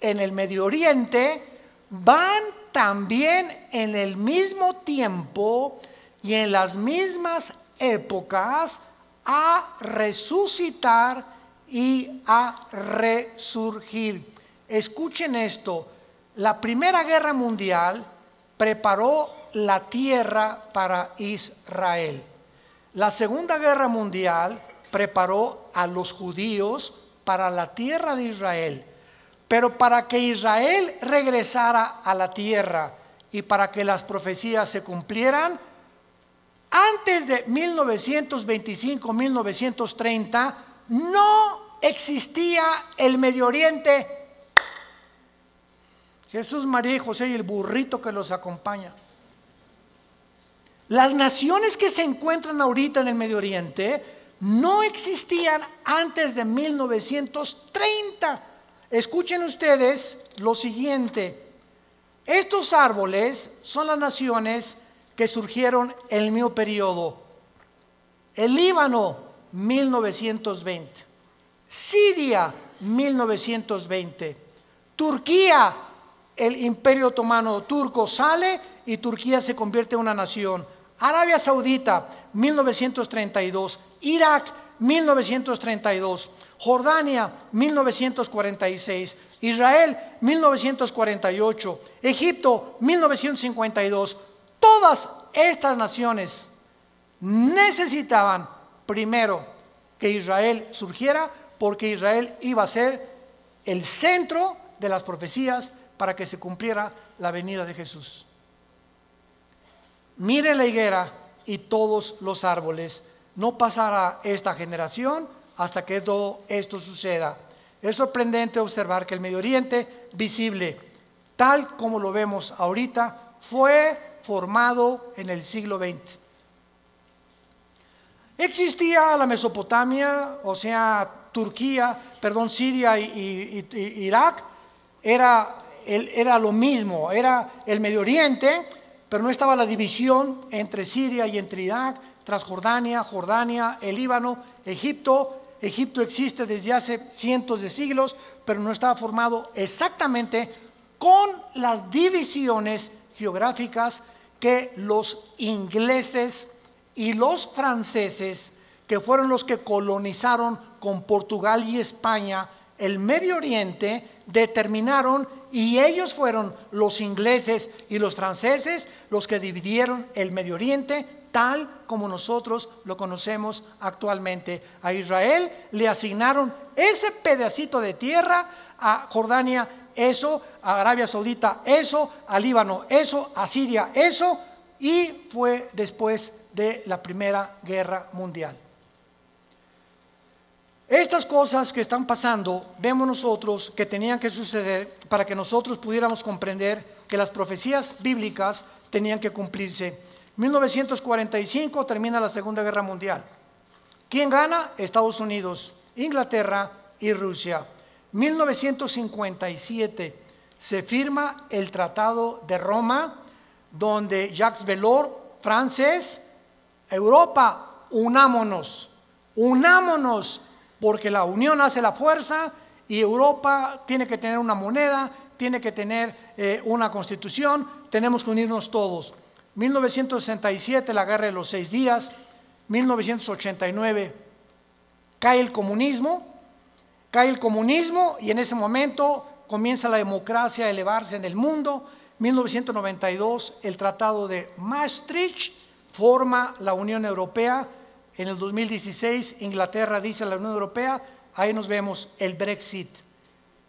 en el Medio Oriente, van también en el mismo tiempo y en las mismas épocas a resucitar y a resurgir. Escuchen esto: la Primera Guerra Mundial preparó la tierra para Israel. La Segunda Guerra Mundial preparó a los judíos para la tierra de Israel. Pero para que Israel regresara a la tierra y para que las profecías se cumplieran, antes de 1925-1930 no existía el Medio Oriente. Jesús, María y José y el burrito que los acompaña. Las naciones que se encuentran ahorita en el Medio Oriente no existían antes de 1930. Escuchen ustedes lo siguiente: estos árboles son las naciones que surgieron en el mismo periodo. El Líbano, 1920. Siria, 1920. Turquía, el Imperio Otomano turco sale y Turquía se convierte en una nación. Arabia Saudita, 1932. Irak, 1932. Jordania, 1946. Israel, 1948. Egipto, 1952. Todas estas naciones necesitaban primero que Israel surgiera, porque Israel iba a ser el centro de las profecías para que se cumpliera la venida de Jesús. Mire la higuera y todos los árboles. No pasará esta generación hasta que todo esto suceda. Es sorprendente observar que el Medio Oriente visible, tal como lo vemos ahorita, fue formado en el siglo XX. Existía la Mesopotamia, o sea, Siria y Irak, era lo mismo, era el Medio Oriente, pero no estaba la división entre Siria y entre Irak, Transjordania, Jordania, el Líbano, Egipto. Egipto existe desde hace cientos de siglos, pero no estaba formado exactamente con las divisiones geográficas que los ingleses y los franceses que fueron los que colonizaron con Portugal y España el Medio Oriente, determinaron, y ellos fueron los ingleses y los franceses los que dividieron el Medio Oriente tal como nosotros lo conocemos actualmente. A Israel le asignaron ese pedacito de tierra, a Jordania eso, a Arabia Saudita eso, a Líbano eso, a Siria eso, y fue después de la Primera Guerra Mundial. Estas cosas que están pasando, vemos nosotros que tenían que suceder para que nosotros pudiéramos comprender que las profecías bíblicas tenían que cumplirse. 1945 termina la Segunda Guerra Mundial. ¿Quién gana? Estados Unidos, Inglaterra y Rusia. 1957 se firma el Tratado de Roma, donde Jacques Delors, francés, Europa, unámonos, porque la unión hace la fuerza y Europa tiene que tener una moneda, tiene que tener una constitución, tenemos que unirnos todos. 1967, la Guerra de los 6 días, 1989, cae el comunismo y en ese momento comienza la democracia a elevarse en el mundo. 1992, el Tratado de Maastricht forma la Unión Europea. En el 2016, Inglaterra dice a la Unión Europea, ahí nos vemos el Brexit.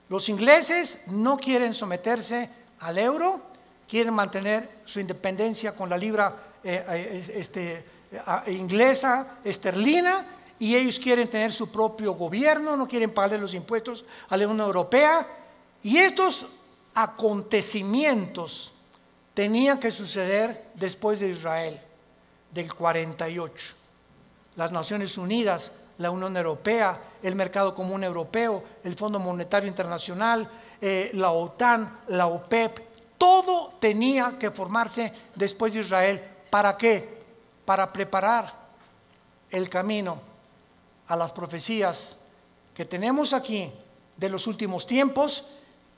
Los ingleses no quieren someterse al euro, quieren mantener su independencia con la libra inglesa, esterlina, y ellos quieren tener su propio gobierno, no quieren pagarle los impuestos a la Unión Europea. Y estos acontecimientos tenían que suceder después de Israel, del 48. Las Naciones Unidas, la Unión Europea, el Mercado Común Europeo, el Fondo Monetario Internacional, la OTAN, la OPEP, todo tenía que formarse después de Israel. ¿Para qué? Para preparar el camino a las profecías que tenemos aquí de los últimos tiempos,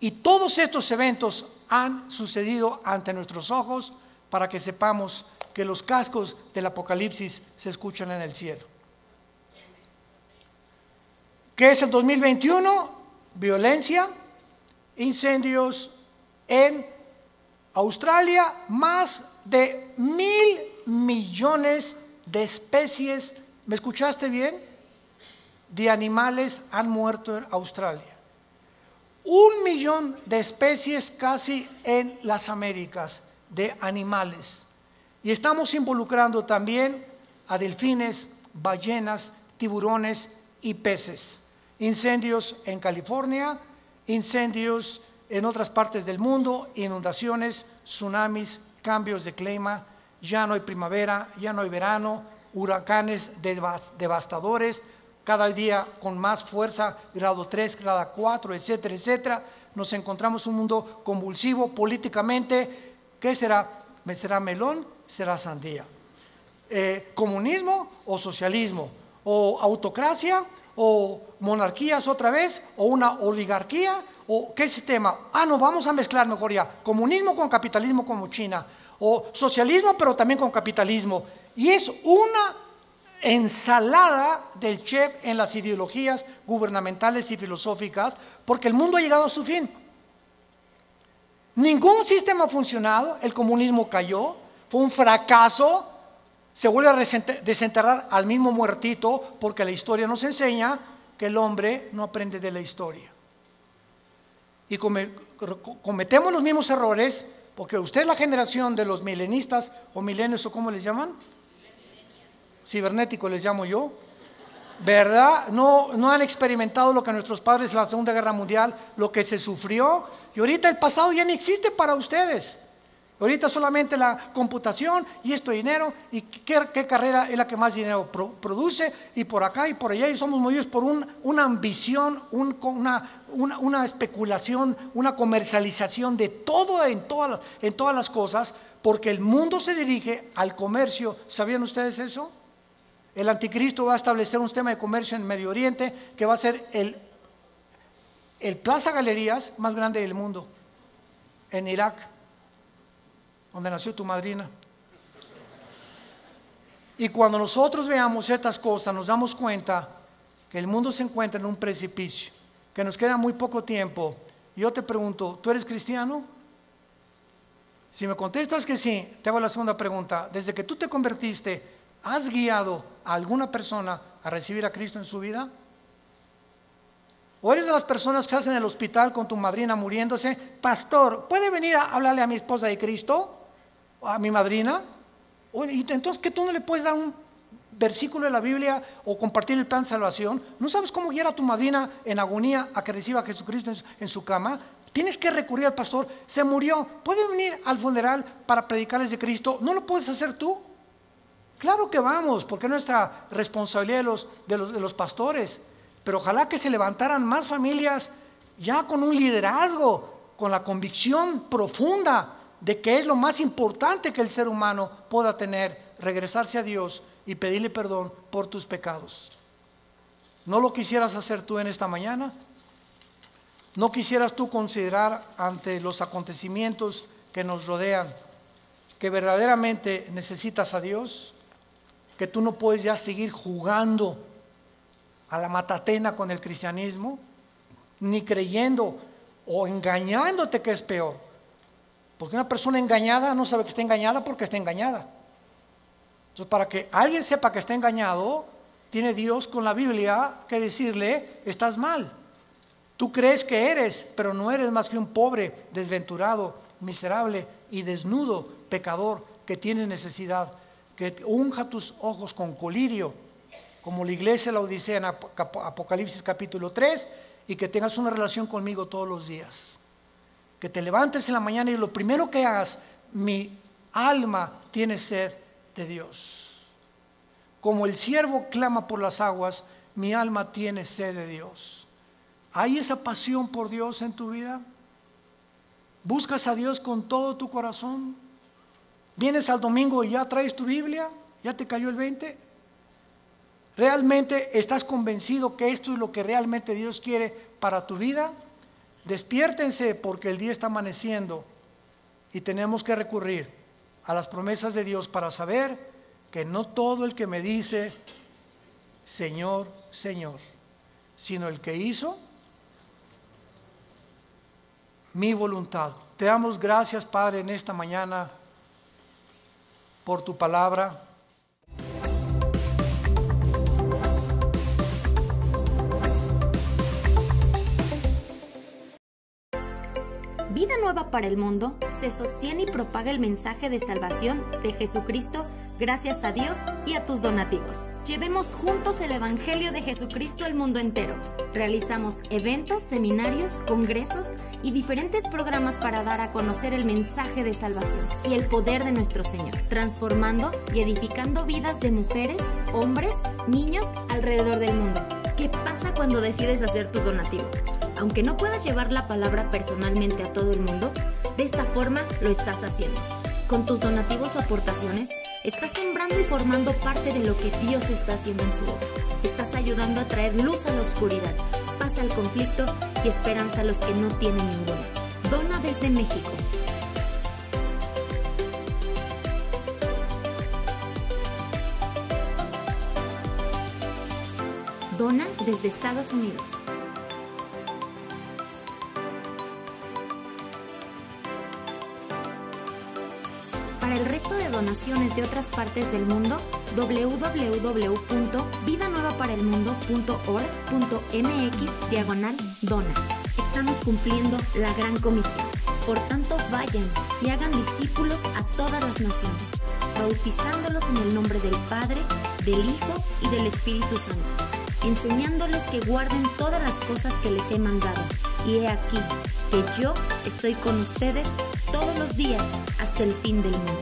y todos estos eventos han sucedido ante nuestros ojos para que sepamos que los cascos del Apocalipsis se escuchan en el cielo. ¿Qué es el 2021? Violencia, incendios en Australia, más de 1.000 millones de especies, ¿me escuchaste bien?, de animales han muerto en Australia. 1 millón de especies casi en las Américas de animales. Y estamos involucrando también a delfines, ballenas, tiburones y peces. Incendios en California, incendios en otras partes del mundo, inundaciones, tsunamis, cambios de clima, ya no hay primavera, ya no hay verano, huracanes devastadores, cada día con más fuerza, grado 3, grado 4, etcétera, etcétera. Nos encontramos en un mundo convulsivo políticamente. ¿Qué será? ¿Será melón? ¿Será sandía? ¿Comunismo o socialismo? ¿O autocracia? ¿O monarquías otra vez? ¿O una oligarquía? ¿O qué sistema? No, vamos a mezclar mejor ya. Comunismo con capitalismo como China. O socialismo pero también con capitalismo. Y es una ensalada del chef en las ideologías gubernamentales y filosóficas, porque el mundo ha llegado a su fin. Ningún sistema ha funcionado, el comunismo cayó, fue un fracaso, se vuelve a desenterrar al mismo muertito, porque la historia nos enseña que el hombre no aprende de la historia. Y cometemos los mismos errores, porque usted es la generación de los milenistas o milenios, o ¿cómo les llaman? Cibernético les llamo yo, ¿verdad? No han experimentado lo que nuestros padres en la Segunda Guerra Mundial, lo que se sufrió, y ahorita el pasado ya no existe para ustedes. Ahorita solamente la computación y esto dinero, y qué carrera es la que más dinero produce, y por acá y por allá, y somos movidos por una ambición, una especulación, una comercialización de todo en todas las cosas, porque el mundo se dirige al comercio. ¿Sabían ustedes eso? El anticristo va a establecer un sistema de comercio en Medio Oriente que va a ser el Plaza Galerías más grande del mundo, en Irak, donde nació tu madrina. Y cuando nosotros veamos estas cosas, nos damos cuenta que el mundo se encuentra en un precipicio, que nos queda muy poco tiempo. Yo te pregunto, ¿tú eres cristiano? Si me contestas que sí, te hago la segunda pregunta. Desde que tú te convertiste, ¿has guiado a alguna persona a recibir a Cristo en su vida? ¿O eres de las personas que estás en el hospital con tu madrina muriéndose? Pastor, ¿puede venir a hablarle a mi esposa de Cristo? ¿A mi madrina? Entonces, ¿que tú no le puedes dar un versículo de la Biblia o compartir el plan de salvación? ¿No sabes cómo guiar a tu madrina en agonía a que reciba a Jesucristo en su cama? Tienes que recurrir al pastor. Se murió, ¿puede venir al funeral para predicarles de Cristo? ¿No lo puedes hacer tú? Claro que vamos, porque es nuestra responsabilidad de los pastores. Pero ojalá que se levantaran más familias ya con un liderazgo, con la convicción profunda de que es lo más importante que el ser humano pueda tener, regresarse a Dios y pedirle perdón por tus pecados. ¿No lo quisieras hacer tú en esta mañana? ¿No quisieras tú considerar ante los acontecimientos que nos rodean que verdaderamente necesitas a Dios? Que tú no puedes ya seguir jugando a la matatena con el cristianismo, ni creyendo o engañándote, que es peor. Porque una persona engañada no sabe que está engañada porque está engañada. Entonces, para que alguien sepa que está engañado, tiene Dios con la Biblia que decirle: estás mal. Tú crees que eres, pero no eres más que un pobre, desventurado, miserable y desnudo pecador que tiene necesidad. Que unja tus ojos con colirio, como la iglesia de la Odisea en Apocalipsis capítulo 3, y que tengas una relación conmigo todos los días. Que te levantes en la mañana y lo primero que hagas: mi alma tiene sed de Dios. Como el ciervo clama por las aguas, mi alma tiene sed de Dios. ¿Hay esa pasión por Dios en tu vida? ¿Buscas a Dios con todo tu corazón? ¿Vienes al domingo y ya traes tu Biblia? ¿Ya te cayó el 20? ¿Realmente estás convencido que esto es lo que realmente Dios quiere para tu vida? Despiértense, porque el día está amaneciendo y tenemos que recurrir a las promesas de Dios para saber que no todo el que me dice Señor, Señor, sino el que hizo mi voluntad. Te damos gracias, Padre, en esta mañana por tu palabra. Vida Nueva para el Mundo se sostiene y propaga el mensaje de salvación de Jesucristo gracias a Dios y a tus donativos. Llevemos juntos el Evangelio de Jesucristo al mundo entero. Realizamos eventos, seminarios, congresos y diferentes programas para dar a conocer el mensaje de salvación y el poder de nuestro Señor, transformando y edificando vidas de mujeres, hombres, niños alrededor del mundo. ¿Qué pasa cuando decides hacer tu donativo? Aunque no puedas llevar la palabra personalmente a todo el mundo, de esta forma lo estás haciendo. Con tus donativos o aportaciones, estás sembrando y formando parte de lo que Dios está haciendo en su obra. Estás ayudando a traer luz a la oscuridad, paz al conflicto y esperanza a los que no tienen ninguna. Dona desde México. Dona desde Estados Unidos. Para el resto de donaciones de otras partes del mundo, www.vidanuevaparelmundo.org.mx/dona. Estamos cumpliendo la gran comisión. Por tanto, vayan y hagan discípulos a todas las naciones, bautizándolos en el nombre del Padre, del Hijo y del Espíritu Santo, enseñándoles que guarden todas las cosas que les he mandado. Y he aquí que yo estoy con ustedes todos los días hasta el fin del mundo.